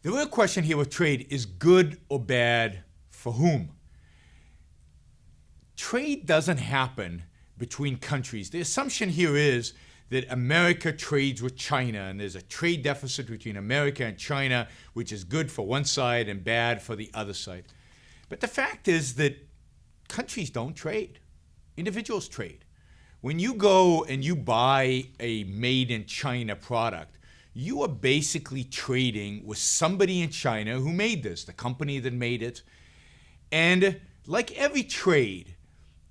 The real question here with trade is good or bad for whom? Trade doesn't happen between countries. The assumption here is that America trades with China, and there's a trade deficit between America and China, which is good for one side and bad for the other side. But the fact is that countries don't trade. Individuals trade. When you go and you buy a made-in-China product, you are basically trading with somebody in China who made this, the company that made it. And like every trade,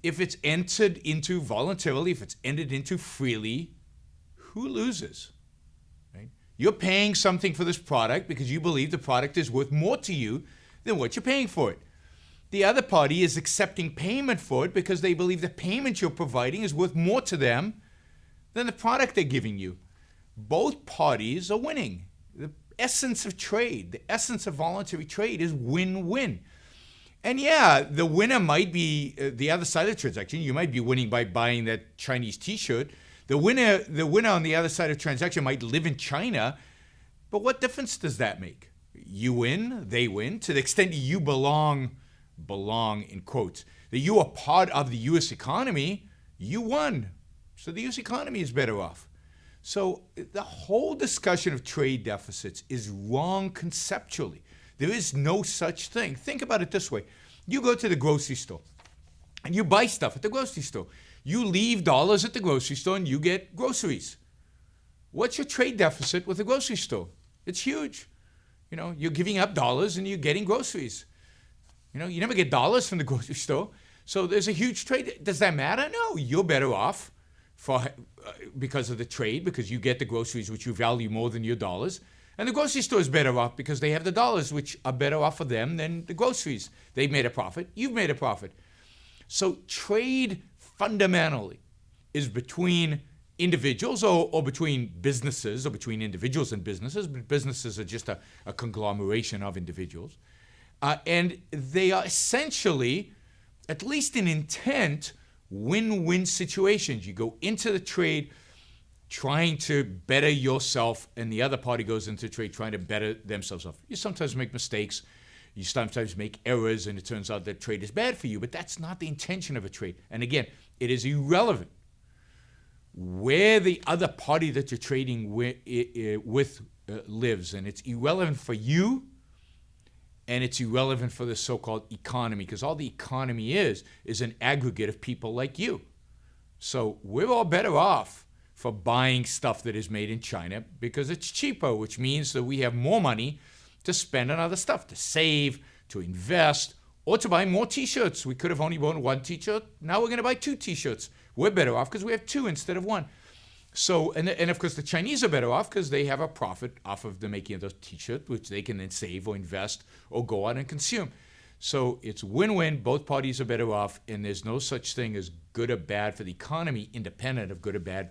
if it's entered into voluntarily, if it's entered into freely, who loses? Right? You're paying something for this product because you believe the product is worth more to you than what you're paying for it. The other party is accepting payment for it because they believe the payment you're providing is worth more to them than the product they're giving you. Both parties are winning. The essence of trade, the essence of voluntary trade is win-win. And yeah, the winner might be the other side of the transaction. You might be winning by buying that Chinese t-shirt. The winner on the other side of the transaction might live in China, but what difference does that make? You win, they win. To the extent you belong in quotes, that you are part of the U.S. economy, you won. So the U.S. economy is better off. So the whole discussion of trade deficits is wrong conceptually. There is no such thing. Think about it this way. You go to the grocery store and you buy stuff at the grocery store. You leave dollars at the grocery store and you get groceries. What's your trade deficit with the grocery store? It's huge. You're giving up dollars and you're getting groceries. You never get dollars from the grocery store. So there's a huge trade. Does that matter? No, you're better off because of the trade, because you get the groceries which you value more than your dollars. And the grocery store is better off because they have the dollars which are better off for them than the groceries. They've made a profit. You've made a profit. So trade fundamentally is between individuals or between businesses or between individuals and businesses. But businesses are just a conglomeration of individuals. And they are essentially, at least in intent, win-win situations. You go into the trade trying to better yourself, and the other party goes into trade trying to better themselves off. You sometimes make mistakes. You sometimes make errors, and it turns out that trade is bad for you, but that's not the intention of a trade. And again, it is irrelevant where the other party that you're trading with lives, and it's irrelevant for you, and it's irrelevant for the so-called economy, because all the economy is an aggregate of people like you. So we're all better off for buying stuff that is made in China because it's cheaper, which means that we have more money to spend on other stuff, to save, to invest, or to buy more t-shirts. We could have only bought one t-shirt. Now we're going to buy 2 t-shirts. We're better off because we have 2 instead of 1. So, and of course the Chinese are better off because they have a profit off of the making of those t-shirts, which they can then save or invest or go out and consume. So it's win-win. Both parties are better off, and there's no such thing as good or bad for the economy, independent of good or bad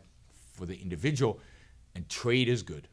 for the individual, and trade is good.